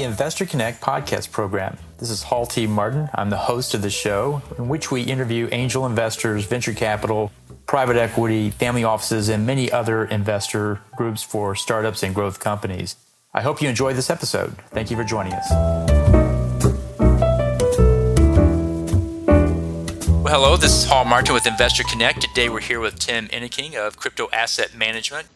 Investor Connect podcast program. This is Hall T. Martin. I'm the host of the show, in which we interview angel investors, venture capital, private equity, family offices, and many other investor groups for startups and growth companies. I hope you enjoy this episode. Thank you for joining us. Well, hello, this is Hall Martin with Investor Connect. Today we're here with Tim Enneking of Crypto Asset Management.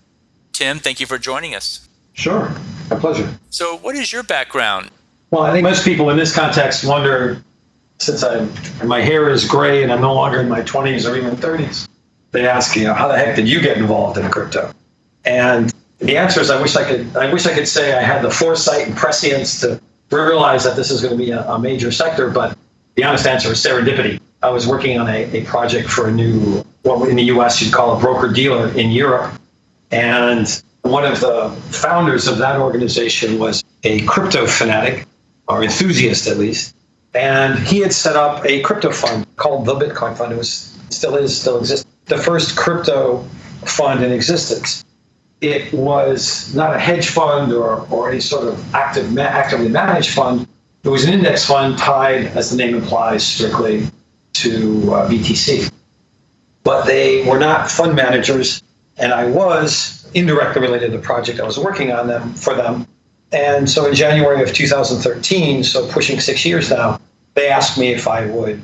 Tim, thank you for joining us. Sure, my pleasure. So what is your background? Well, I think most people in this context wonder, since my hair is gray and I'm no longer in my 20s or even 30s, they ask, how the heck did you get involved in crypto? And the answer is I wish I could say I had the foresight and prescience to realize that this is going to be a major sector, but the honest answer is serendipity. I was working on a project for a new, what in the US you'd call a broker-dealer in Europe, and one of the founders of that organization was a crypto fanatic, or enthusiast at least, and he had set up a crypto fund called the Bitcoin Fund. It still exists, the first crypto fund in existence. It was not a hedge fund or any sort of actively managed fund. It was an index fund tied, as the name implies, strictly to BTC. But they were not fund managers, and I was indirectly related to the project I was working on for them. And so in January of 2013, so pushing 6 years now, they asked me if I would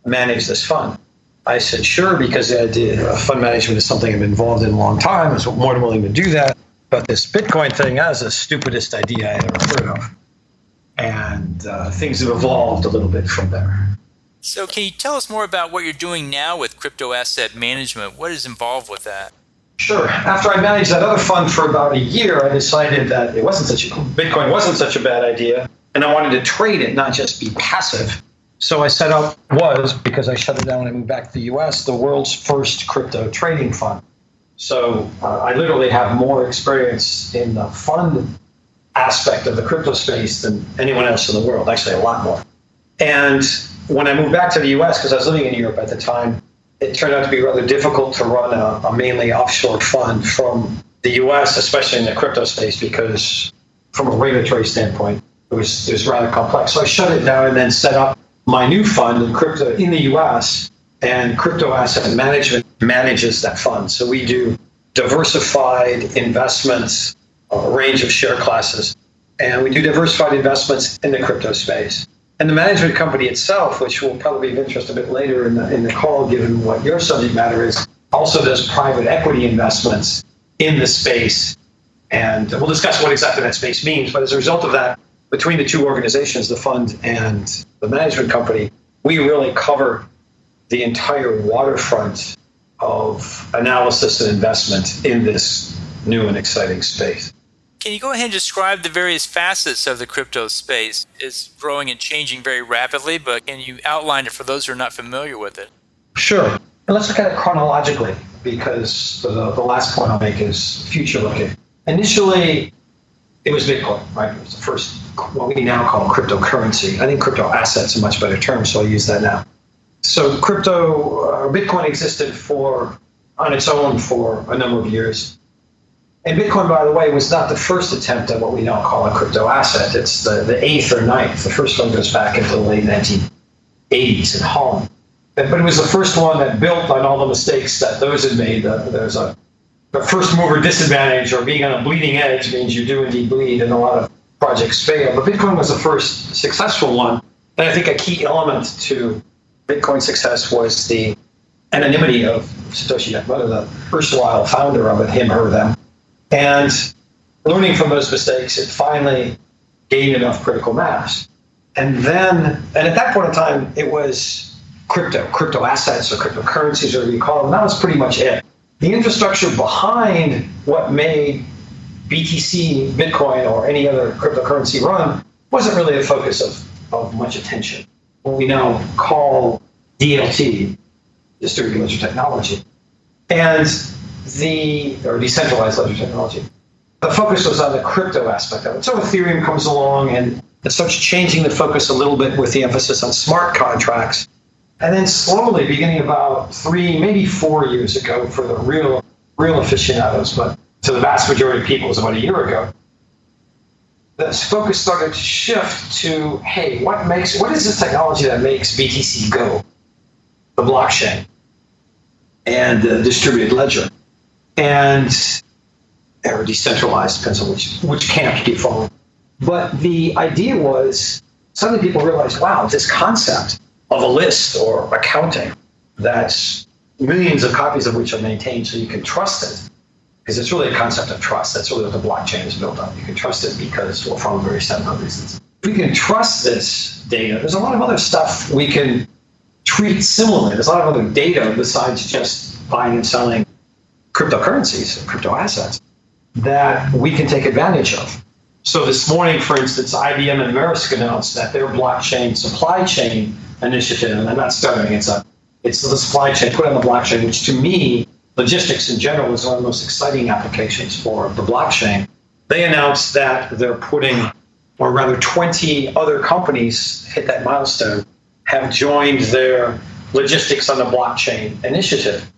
manage this fund. I said, sure, because the idea of fund management is something I've been involved in a long time. I was more than willing to do that. But this Bitcoin thing, that was the stupidest idea I had ever heard of. And things have evolved a little bit from there. So can you tell us more about what you're doing now with Crypto Asset Management? What is involved with that? Sure. After I managed that other fund for about a year, I decided that Bitcoin wasn't such a bad idea, and I wanted to trade it, not just be passive. So I set up, because I shut it down when I moved back to the US, the world's first crypto trading fund. So I literally have more experience in the fund aspect of the crypto space than anyone else in the world, actually a lot more. And when I moved back to the US, because I was living in Europe at the time, it turned out to be rather difficult to run a mainly offshore fund from the US, especially in the crypto space, because from a regulatory standpoint, it was rather complex. So I shut it down and then set up my new fund in crypto in the US, and Crypto Asset Management manages that fund. So we do diversified investments, a range of share classes, and we do diversified investments in the crypto space. And the management company itself, which will probably be of interest a bit later in the call, given what your subject matter is, also does private equity investments in the space. And we'll discuss what exactly that space means. But as a result of that, between the two organizations, the fund and the management company, we really cover the entire waterfront of analysis and investment in this new and exciting space. Can you go ahead and describe the various facets of the crypto space? It's growing and changing very rapidly, but can you outline it for those who are not familiar with it? Sure. And let's look at it chronologically, because the last point I'll make is future-looking. Initially, it was Bitcoin, right? It was the first, what we now call cryptocurrency. I think crypto assets is a much better term, so I'll use that now. So Bitcoin existed on its own for a number of years. And Bitcoin, by the way, was not the first attempt at what we now call a crypto asset. It's the eighth or ninth. The first one goes back into the late 1980s in Holland. But it was the first one that built on all the mistakes that those had made. There's a first mover disadvantage, or being on a bleeding edge means you do indeed bleed, and a lot of projects fail. But Bitcoin was the first successful one. And I think a key element to Bitcoin's success was the anonymity of Satoshi Nakamoto, the erstwhile founder of it, him, her, them. And learning from those mistakes, it finally gained enough critical mass. And at that point in time, it was crypto assets or cryptocurrencies, or whatever you call them. That was pretty much it. The infrastructure behind what made BTC, Bitcoin, or any other cryptocurrency run wasn't really the focus of much attention. What we now call DLT, distributed ledger technology. Or decentralized ledger technology. The focus was on the crypto aspect of it. So Ethereum comes along and it starts changing the focus a little bit with the emphasis on smart contracts. And then slowly, beginning about 3, maybe 4 years ago for the real aficionados, but to the vast majority of people it was about a year ago, the focus started to shift to, hey, what is this technology that makes BTC go? The blockchain and the distributed ledger. And or decentralized, depends on which camp you follow. But the idea was, suddenly people realized, wow, this concept of a list or accounting that's millions of copies of which are maintained so you can trust it, because it's really a concept of trust. That's really what the blockchain is built on. You can trust it because, well, for very simple reasons. If we can trust this data, there's a lot of other stuff we can treat similarly. There's a lot of other data besides just buying and selling cryptocurrencies, crypto assets, that we can take advantage of. So this morning, for instance, IBM and Maersk announced that their blockchain supply chain initiative, and I'm not stuttering, it's the supply chain put on the blockchain, which to me, logistics in general is one of the most exciting applications for the blockchain. They announced that they're putting, or rather 20 other companies hit that milestone, have joined their logistics on the blockchain initiative.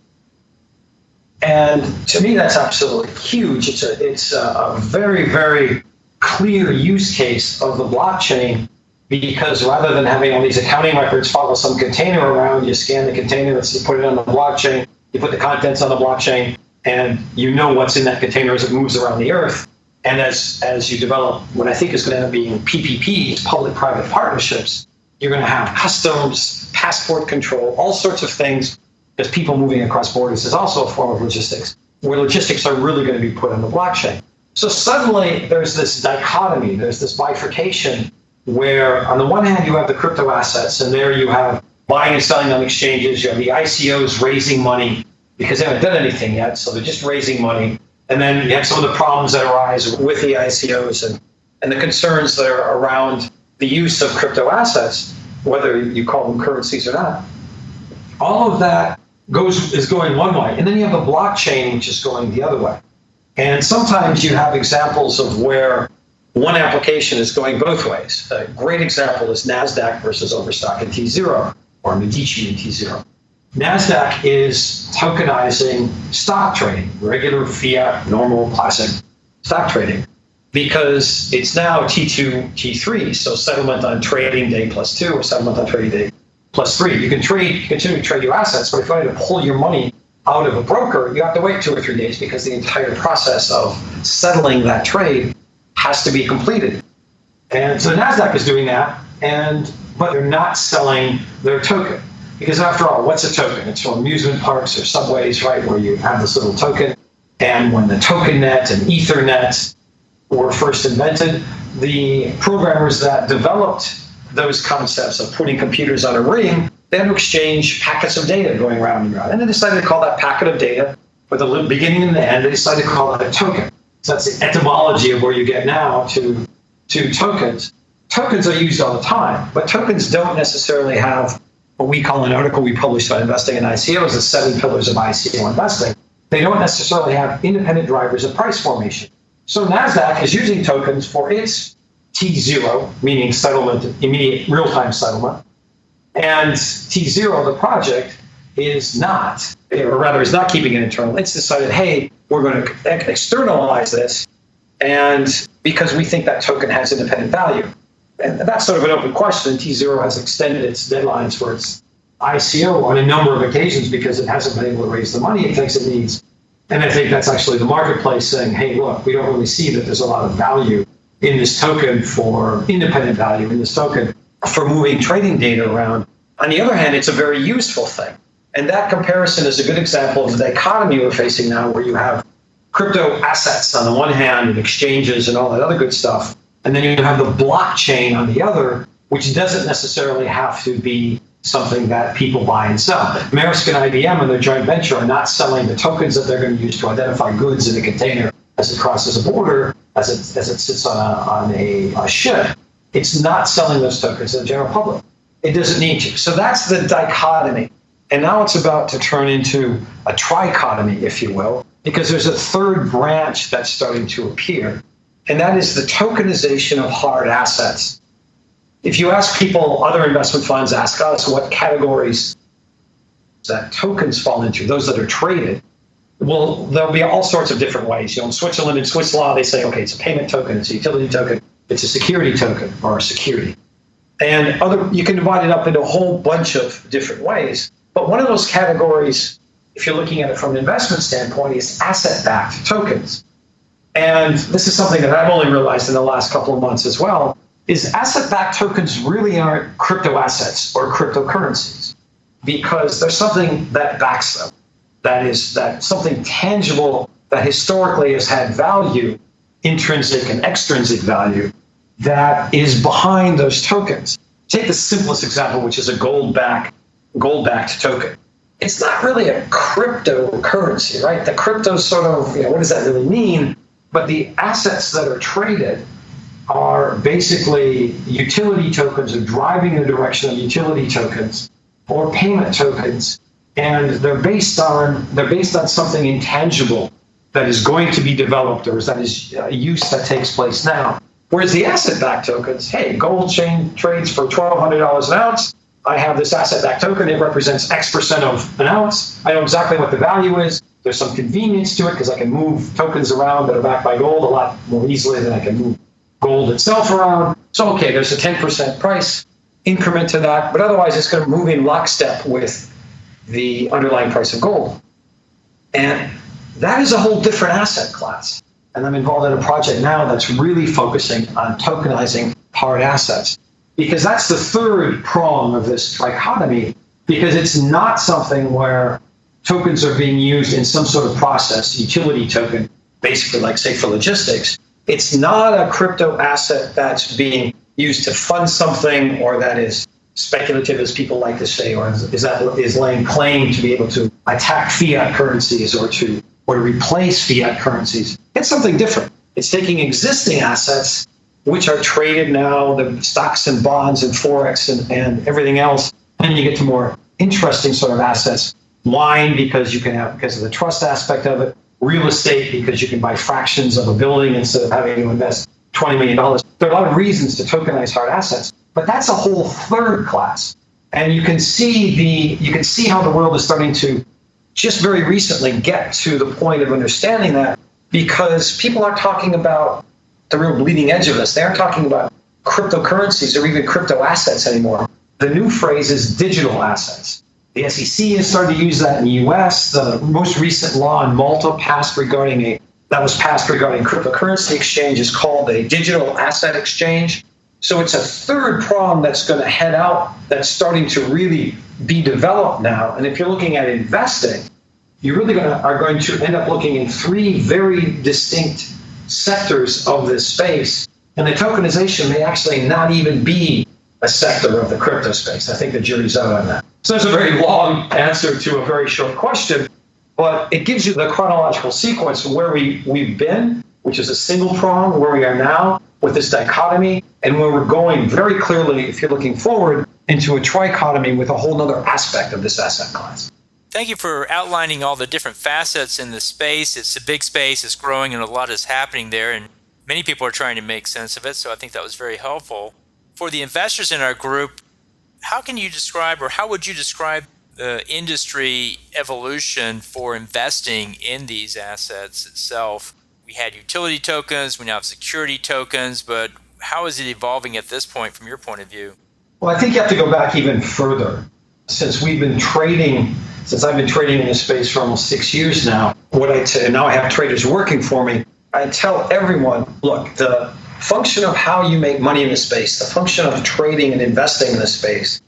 And to me, that's absolutely huge. It's a very, very clear use case of the blockchain, because rather than having all these accounting records follow some container around, you scan the container, you put it on the blockchain, you put the contents on the blockchain, and you know what's in that container as it moves around the earth. And as you develop what I think is going to end up being PPPs, public-private partnerships, you're going to have customs, passport control, all sorts of things, because people moving across borders is also a form of logistics, where logistics are really going to be put on the blockchain. So suddenly there's this dichotomy, there's this bifurcation, where on the one hand you have the crypto assets, and there you have buying and selling on exchanges, you have the ICOs raising money because they haven't done anything yet, so they're just raising money. And then you have some of the problems that arise with the ICOs and the concerns that are around the use of crypto assets, whether you call them currencies or not. All of that is going one way. And then you have the blockchain, which is going the other way. And sometimes you have examples of where one application is going both ways. A great example is NASDAQ versus Overstock and T0, or Medici and T0. NASDAQ is tokenizing stock trading, regular fiat, normal, classic stock trading, because it's now T2, T3, so settlement on trading day plus 2 or settlement on trading day plus 3. You can continue to trade your assets, but if you want to pull your money out of a broker, you have to wait 2 or 3 days because the entire process of settling that trade has to be completed. And so NASDAQ is doing that, but they're not selling their token. Because after all, what's a token? It's from amusement parks or subways, right, where you have this little token. And when the token net and Ethernet were first invented, the programmers that developed those concepts of putting computers on a ring, they had to exchange packets of data going round and round. And they decided to call that packet of data, with a beginning and an end, they decided to call that a token. So that's the etymology of where you get now to tokens. Tokens are used all the time, but tokens don't necessarily have what we call an article we published on investing in ICOs, the 7 pillars of ICO investing. They don't necessarily have independent drivers of price formation. So NASDAQ is using tokens for its T0, meaning settlement, immediate real-time settlement. And T0, the project, is not, or rather is not keeping it internal. It's decided, hey, we're going to externalize this, and because we think that token has independent value. And that's sort of an open question. T0 has extended its deadlines for its ICO on a number of occasions because it hasn't been able to raise the money it thinks it needs. And I think that's actually the marketplace saying, hey, look, we don't really see that there's a lot of value in this token for independent value in this token for moving trading data around. On the other hand, it's a very useful thing. And that comparison is a good example of the dichotomy we're facing now, where you have crypto assets on the one hand and exchanges and all that other good stuff. And then you have the blockchain on the other, which doesn't necessarily have to be something that people buy and sell. Maersk and IBM and their joint venture are not selling the tokens that they're going to use to identify goods in a container as it crosses a border, as it sits on a ship. It's not selling those tokens to the general public. It doesn't need to. So that's the dichotomy. And now it's about to turn into a trichotomy, if you will, because there's a third branch that's starting to appear. And that is the tokenization of hard assets. If you ask people, other investment funds, ask us what categories that tokens fall into, those that are traded, well, there'll be all sorts of different ways. In Switzerland and Swiss law, they say, okay, it's a payment token, it's a utility token, It's a security token or a security. And you can divide it up into a whole bunch of different ways. But one of those categories, if you're looking at it from an investment standpoint, is asset-backed tokens. And this is something that I've only realized in the last couple of months as well, is asset-backed tokens really aren't crypto assets or cryptocurrencies, because there's something that backs them. That something tangible that historically has had value, intrinsic and extrinsic value, that is behind those tokens. Take the simplest example, which is a gold-backed token. It's not really a cryptocurrency, right? The crypto sort of, what does that really mean? But the assets that are traded are basically utility tokens, or driving the direction of utility tokens or payment tokens, and they're based on something intangible that is going to be developed, or that is a use that takes place now. Whereas the asset-backed tokens, hey, gold chain trades for $1,200 an ounce. I have this asset-backed token. It represents X% of an ounce. I know exactly what the value is. There's some convenience to it because I can move tokens around that are backed by gold a lot more easily than I can move gold itself around. So, okay, there's a 10% price increment to that, but otherwise it's going to move in lockstep with the underlying price of gold. And that is a whole different asset class. And I'm involved in a project now that's really focusing on tokenizing hard assets, because that's the third prong of this dichotomy, because it's not something where tokens are being used in some sort of process, utility token, basically like, say, for logistics. It's not a crypto asset that's being used to fund something, or that is speculative, as people like to say, or is laying claim to be able to attack fiat currencies or to replace fiat currencies. It's something different. It's taking existing assets, which are traded now, the stocks and bonds and Forex and everything else, and you get to more interesting sort of assets. Wine, because of the trust aspect of it. Real estate, because you can buy fractions of a building instead of having to invest $20 million. There are a lot of reasons to tokenize hard assets, but that's a whole third class. And you can see how the world is starting to just very recently get to the point of understanding that, because people aren't talking about the real bleeding edge of this. They aren't talking about cryptocurrencies or even crypto assets anymore. The new phrase is digital assets. The SEC has started to use that in the US. The most recent law in Malta passed regarding cryptocurrency exchange is called a digital asset exchange. So it's a third prong that's going to head out, that's starting to really be developed now. And if you're looking at investing, you really are going to end up looking in three very distinct sectors of this space. And the tokenization may actually not even be a sector of the crypto space. I think the jury's out on that. So that's a very long answer to a very short question, but it gives you the chronological sequence of where we've been, which is a single prong, where we are now with this dichotomy, and where we're going very clearly, if you're looking forward, into a trichotomy with a whole other aspect of this asset class. Thank you for outlining all the different facets in the space. It's a big space, it's growing, and a lot is happening there, and many people are trying to make sense of it, so I think that was very helpful. For the investors in our group, how would you describe the industry evolution for investing in these assets itself? We had utility tokens, we now have security tokens, but how is it evolving at this point from your point of view? Well, I think you have to go back even further. Since I've been trading in this space for almost 6 years now, and now I have traders working for me, I tell everyone, look, the function of how you make money in this space, the function of trading and investing in this space,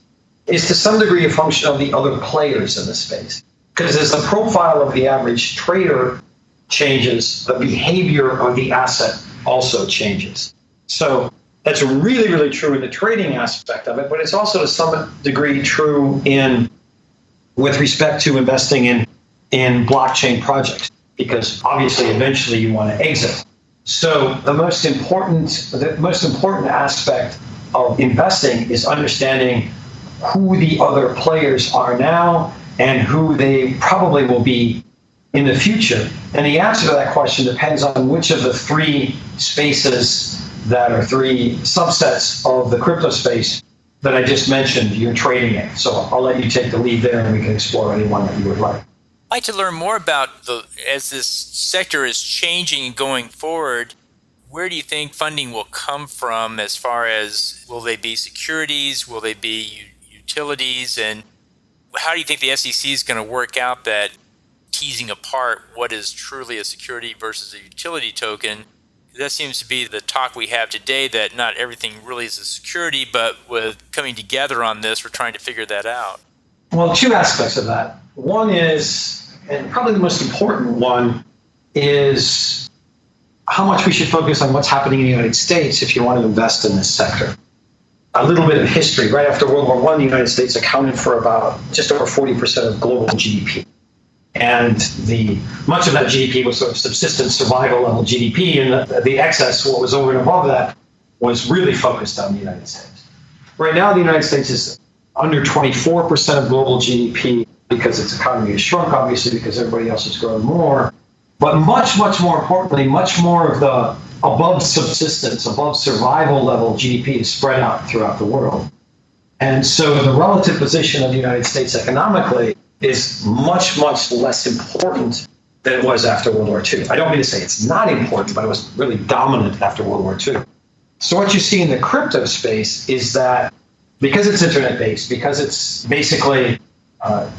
is to some degree a function of the other players in the space. Because as the profile of the average trader changes, the behavior of the asset also changes. So that's really, really true in the trading aspect of it, but it's also to some degree true with respect to investing in blockchain projects, because obviously eventually you want to exit. So the most important aspect of investing is understanding who the other players are now and who they probably will be in the future. And the answer to that question depends on which of the three spaces that are three subsets of the crypto space that I just mentioned you're trading in. So I'll let you take the lead there, and we can explore any one that you would like. I'd like to learn more about as this sector is changing and going forward, where do you think funding will come from as far as will they be securities? Will they be utilities? And how do you think the SEC is going to work out that teasing apart what is truly a security versus a utility token? That seems to be the talk we have today, that not everything really is a security, but with coming together on this, we're trying to figure that out. Well, two aspects of that. One is, and probably the most important one, is how much we should focus on what's happening in the United States if you want to invest in this sector. A little bit of history. Right after World War I, the United States accounted for about just over 40% of global GDP. And much of that GDP was sort of subsistence, survival level GDP, and the excess, what was over and above that, was really focused on the United States. Right now, the United States is under 24% of global GDP because its economy has shrunk, obviously, because everybody else has grown more. But much, much more importantly, much more of the above subsistence, above survival level GDP is spread out throughout the world. And so the relative position of the United States economically is much, much less important than it was after World War II. I don't mean to say it's not important, but it was really dominant after World War II. So what you see in the crypto space is that because it's internet-based, because it's basically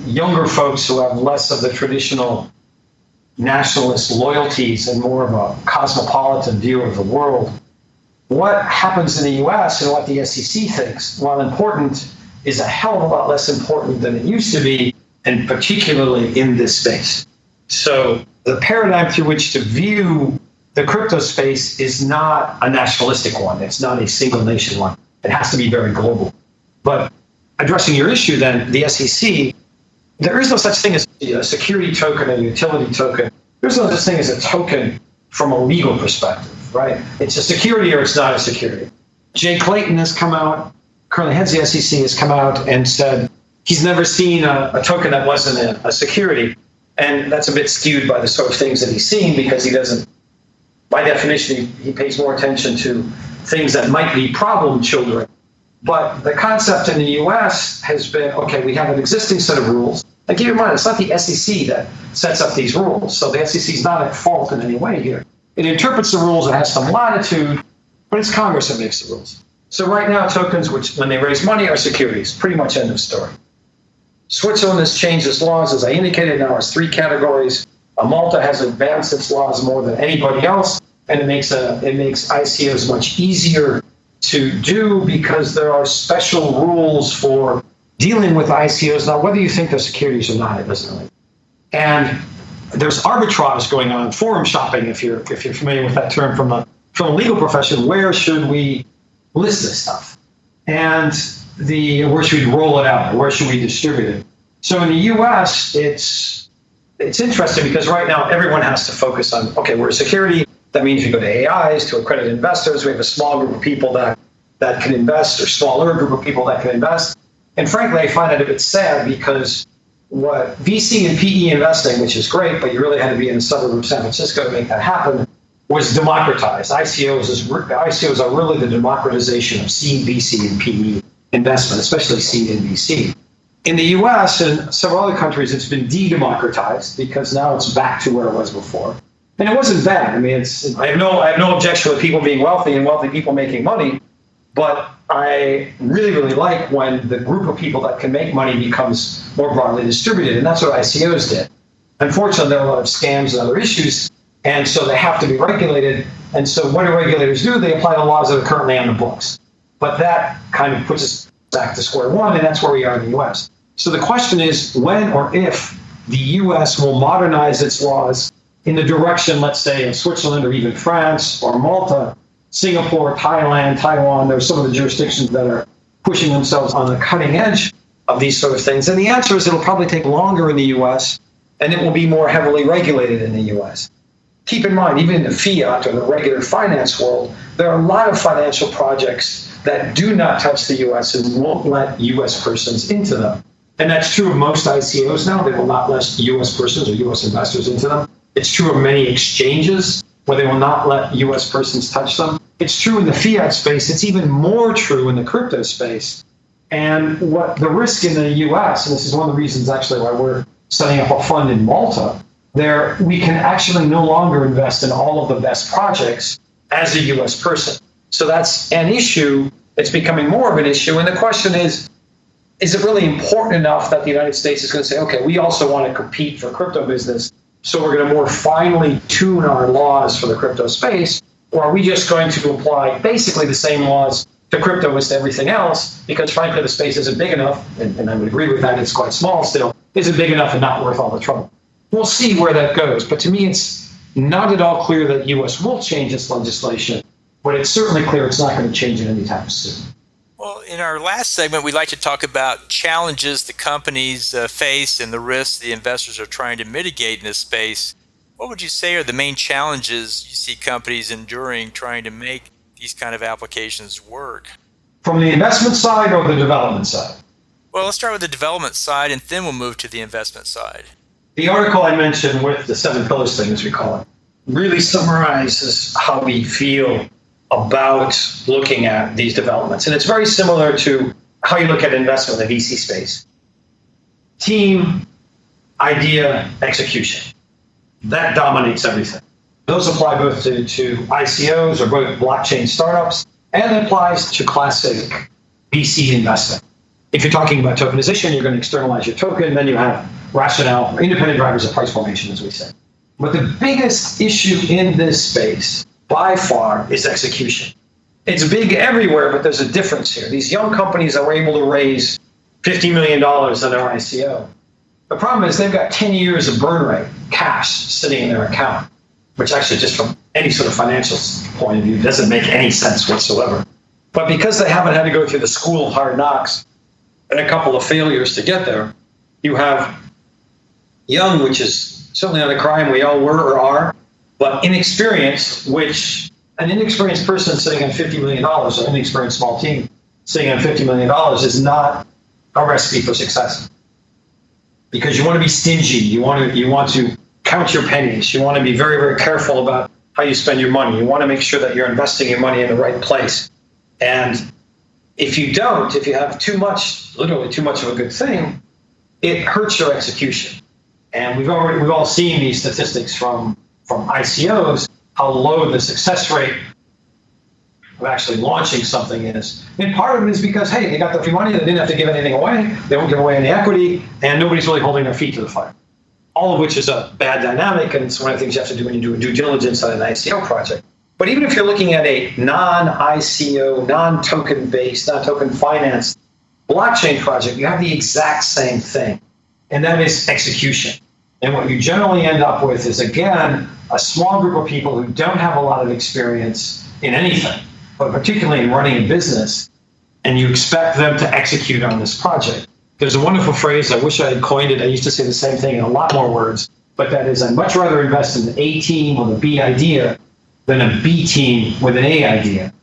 younger folks who have less of the traditional nationalist loyalties and more of a cosmopolitan view of the world, what happens in the US and what the SEC thinks, while important, is a hell of a lot less important than it used to be, and particularly in this space. So the paradigm through which to view the crypto space is not a nationalistic one. It's not a single nation one. It has to be very global. But addressing your issue then, the SEC, there is no such thing as a security token, a utility token. There's no such thing as a token from a legal perspective, right? It's a security or it's not a security. Jay Clayton has come out, currently heads the SEC, has come out and said he's never seen a token that wasn't a security. And that's a bit skewed by the sort of things that he's seeing, because he doesn't, by definition, he pays more attention to things that might be problem children. But the concept in the US has been, okay, we have an existing set of rules. And keep in mind, it's not the SEC that sets up these rules. So the SEC is not at fault in any way here. It interprets the rules, it has some latitude, but it's Congress that makes the rules. So right now, tokens, which when they raise money, are securities. Pretty much end of story. Switzerland has changed its laws, as I indicated, now has 3 categories. Malta has advanced its laws more than anybody else, and it makes ICOs much easier to do because there are special rules for dealing with ICOs. Now, whether you think they're securities or not, it doesn't really. And there's arbitrage going on, forum shopping, if you're familiar with that term from the legal profession. Where should we list this stuff? And where should we roll it out? Where should we distribute it? So in the US, it's interesting because right now everyone has to focus on, okay, we're a security. That means we go to AIs, to accredited investors. We have a small group of people that can invest, or smaller group of people that can invest. And frankly, I find it a bit sad because what VC and PE investing, which is great, but you really had to be in the suburb of San Francisco to make that happen, was democratized. ICOs are really the democratization of seed VC and PE investment, especially seed and VC. In the US and several other countries, it's been de-democratized because now it's back to where it was before. And it wasn't bad. I mean, I have no objection with people being wealthy and wealthy people making money, but I really, really like when the group of people that can make money becomes more broadly distributed, and that's what ICOs did. Unfortunately, there are a lot of scams and other issues, and so they have to be regulated. And so what do regulators do? They apply the laws that are currently on the books. But that kind of puts us back to square one, and that's where we are in the US. So the question is when or if the US will modernize its laws in the direction, let's say, of Switzerland or even France or Malta, Singapore, Thailand, Taiwan. There's some of the jurisdictions that are pushing themselves on the cutting edge of these sort of things. And the answer is it'll probably take longer in the US, and it will be more heavily regulated in the US. Keep in mind, even in the fiat or the regular finance world, there are a lot of financial projects that do not touch the US and won't let US persons into them. And that's true of most ICOs now. They will not let US persons or US investors into them. It's true of many exchanges where they will not let US persons touch them. It's true in the fiat space. It's even more true in the crypto space. And what the risk in the US, and this is one of the reasons actually why we're setting up a fund in Malta, there we can actually no longer invest in all of the best projects as a US person. So that's an issue. It's becoming more of an issue. And the question is it really important enough that the United States is going to say, okay, we also want to compete for crypto business, so we're going to more finely tune our laws for the crypto space? Or are we just going to apply basically the same laws to crypto as to everything else? Because frankly, the space isn't big enough, and I would agree with that, it's quite small still, isn't big enough and not worth all the trouble. We'll see where that goes. But to me, it's not at all clear that US will change its legislation, but it's certainly clear it's not going to change it anytime soon. Well, in our last segment, we'd like to talk about challenges the companies face and the risks the investors are trying to mitigate in this space. What would you say are the main challenges you see companies enduring trying to make these kind of applications work? From the investment side or the development side? Well, let's start with the development side, and then we'll move to the investment side. The article I mentioned with the 7 pillars thing, as we call it, really summarizes how we feel about looking at these developments. And it's very similar to how you look at investment in the VC space. Team, idea, execution. That dominates everything. Those apply both to ICOs or both blockchain startups, and it applies to classic VC investing. If you're talking about tokenization, you're going to externalize your token, then you have rationale, independent drivers of price formation, as we say. But the biggest issue in this space, by far, is execution. It's big everywhere, but there's a difference here. These young companies that were able to raise $50 million in their ICO, the problem is they've got 10 years of burn rate, cash, sitting in their account, which actually just from any sort of financial point of view doesn't make any sense whatsoever. But because they haven't had to go through the school of hard knocks and a couple of failures to get there, you have young, which is certainly not a crime, we all were or are, but inexperienced, which an inexperienced person sitting on $50 million, or an inexperienced small team sitting on $50 million is not a recipe for success. Because you want to be stingy, you want to count your pennies, you want to be very, very careful about how you spend your money. You want to make sure that you're investing your money in the right place. And if you don't, if you have too much, literally too much of a good thing, it hurts your execution. And we've all seen these statistics from ICOs, how low the success rate of actually launching something is. And part of it is because, hey, they got the free money, they didn't have to give anything away, they won't give away any equity, and nobody's really holding their feet to the fire. All of which is a bad dynamic, and it's one of the things you have to do when you do due diligence on an ICO project. But even if you're looking at a non-ICO, non-token based, non-token financed blockchain project, you have the exact same thing, and that is execution. And what you generally end up with is, again, a small group of people who don't have a lot of experience in anything, but particularly in running a business, and you expect them to execute on this project. There's a wonderful phrase, I wish I had coined it, I used to say the same thing in a lot more words, but that is, I'd much rather invest in an A team with a B idea than a B team with an A idea.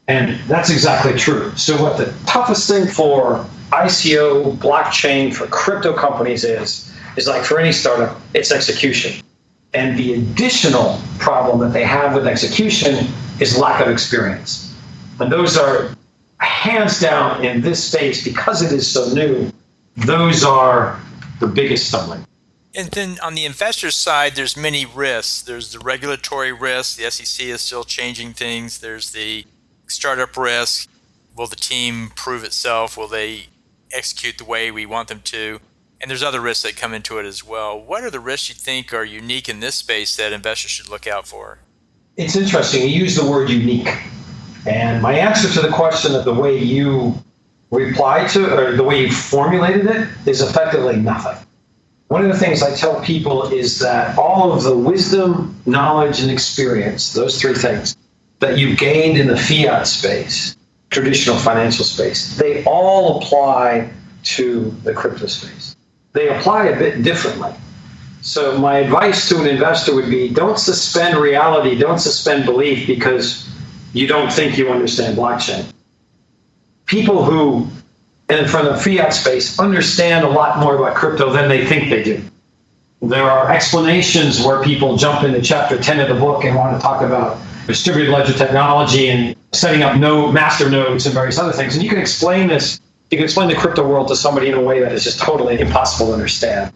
And that's exactly true. So what the toughest thing for ICO, blockchain, for crypto companies is like for any startup, it's execution. And the additional problem that they have with execution is lack of experience. And those are hands down in this space, because it is so new, those are the biggest stumbling. And then on the investor side, there's many risks. There's the regulatory risk. The SEC is still changing things. There's the startup risk. Will the team prove itself? Will they execute the way we want them to? And there's other risks that come into it as well. What are the risks you think are unique in this space that investors should look out for? It's interesting. You use the word unique. And my answer to the question of the way you replied to, or the way you formulated it, is effectively nothing. One of the things I tell people is that all of the wisdom, knowledge, and experience, those three things, that you've gained in the fiat space, traditional financial space, they all apply to the crypto space. They apply a bit differently. So my advice to an investor would be, don't suspend reality, don't suspend belief because you don't think you understand blockchain. People who, and from the fiat space, understand a lot more about crypto than they think they do. There are explanations where people jump into chapter 10 of the book and want to talk about distributed ledger technology and setting up master nodes and various other things. And you can explain this, you can explain the crypto world to somebody in a way that is just totally impossible to understand.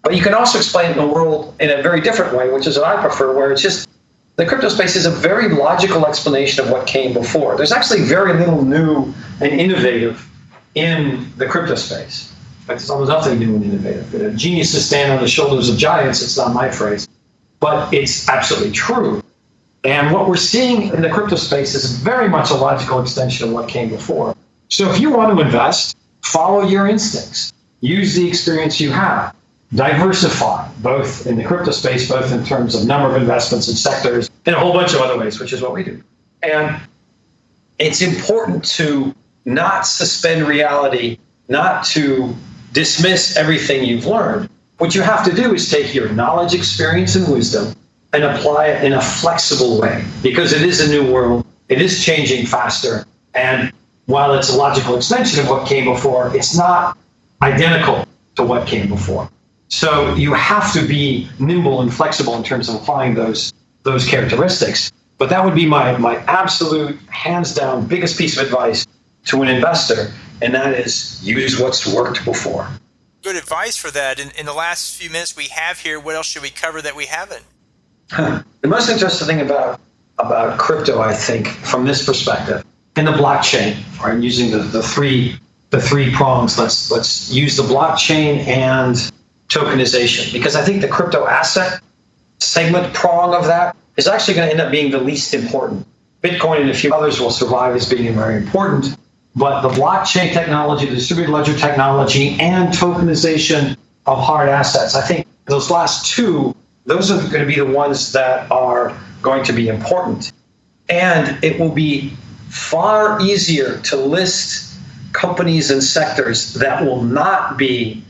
But you can also explain the world in a very different way, which is what I prefer, where it's just the crypto space is a very logical explanation of what came before. There's actually very little new and innovative in the crypto space. In fact, there's almost nothing new and innovative. Geniuses stand on the shoulders of giants. It's not my phrase, but it's absolutely true. And what we're seeing in the crypto space is very much a logical extension of what came before. So if you want to invest, follow your instincts. Use the experience you have. Diversify, both in the crypto space, both in terms of number of investments and sectors, and a whole bunch of other ways, which is what we do. And it's important to not suspend reality, not to dismiss everything you've learned. What you have to do is take your knowledge, experience, and wisdom and apply it in a flexible way, because it is a new world. It is changing faster. And while it's a logical extension of what came before, it's not identical to what came before. So you have to be nimble and flexible in terms of applying those characteristics. But that would be my absolute, hands down, biggest piece of advice to an investor, and that is use what's worked before. Good advice for that. In the last few minutes we have here, what else should we cover that we haven't? The most interesting thing about crypto, I think, from this perspective, in the blockchain, right, using the three prongs, let's use the blockchain and tokenization, because I think the crypto asset segment prong of that is actually going to end up being the least important. Bitcoin and a few others will survive as being very important, but the blockchain technology, the distributed ledger technology, and tokenization of hard assets, I think those last two, those are going to be the ones that are going to be important. And it will be far easier to list companies and sectors that will not be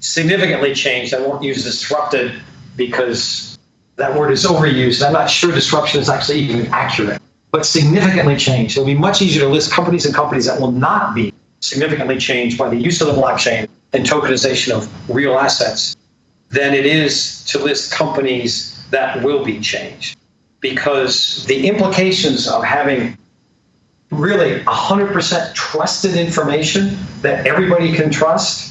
significantly changed. I won't use disrupted because that word is overused. I'm not sure disruption is actually even accurate, but significantly changed. It'll be much easier to list companies that will not be significantly changed by the use of the blockchain and tokenization of real assets than it is to list companies that will be changed. Because the implications of having really 100% trusted information that everybody can trust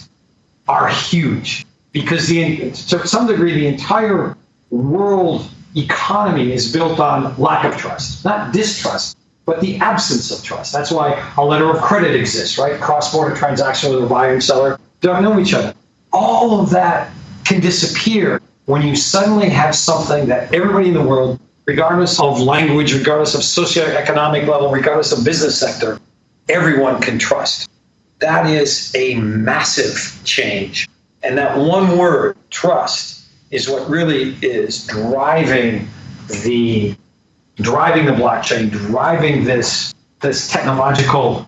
are huge, because to some degree the entire world economy is built on lack of trust, not distrust, but the absence of trust. That's why a letter of credit exists, right? Cross-border transaction with a buyer and seller don't know each other. All of that can disappear when you suddenly have something that everybody in the world, regardless of language, regardless of socioeconomic level, regardless of business sector, everyone can trust. That is a massive change. And that one word, trust, is what really is driving the blockchain, driving this technological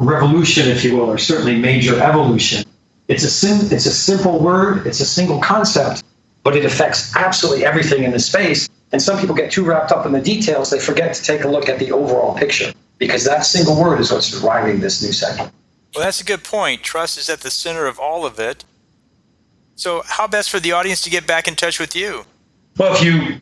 revolution, if you will, or certainly major evolution. It's a simple word, it's a single concept, but it affects absolutely everything in the space. And some people get too wrapped up in the details, they forget to take a look at the overall picture, because that single word is what's driving this new sector. Well, that's a good point. Trust is at the center of all of it. So how best for the audience to get back in touch with you? Well, if you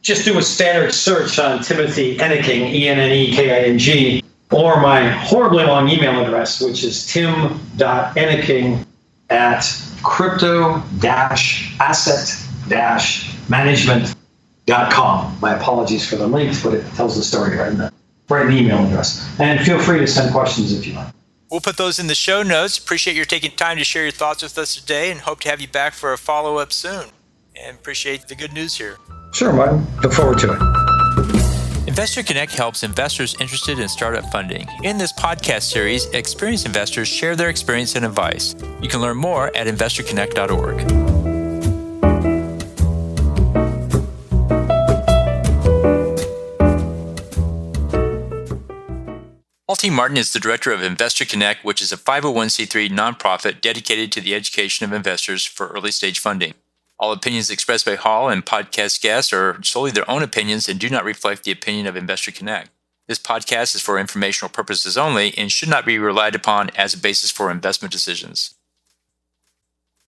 just do a standard search on Timothy Enneking, Enneking, or my horribly long email address, which is tim.enneking@crypto-asset-management.com. My apologies for the length, but it tells the story right in the email address. And feel free to send questions if you like. We'll put those in the show notes. Appreciate your taking time to share your thoughts with us today, and hope to have you back for a follow-up soon. And appreciate the good news here. Sure, Martin. Look forward to it. Investor Connect helps investors interested in startup funding. In this podcast series, experienced investors share their experience and advice. You can learn more at investorconnect.org. Paul T. Martin is the director of Investor Connect, which is a 501c3 nonprofit dedicated to the education of investors for early-stage funding. All opinions expressed by Hall and podcast guests are solely their own opinions and do not reflect the opinion of Investor Connect. This podcast is for informational purposes only and should not be relied upon as a basis for investment decisions.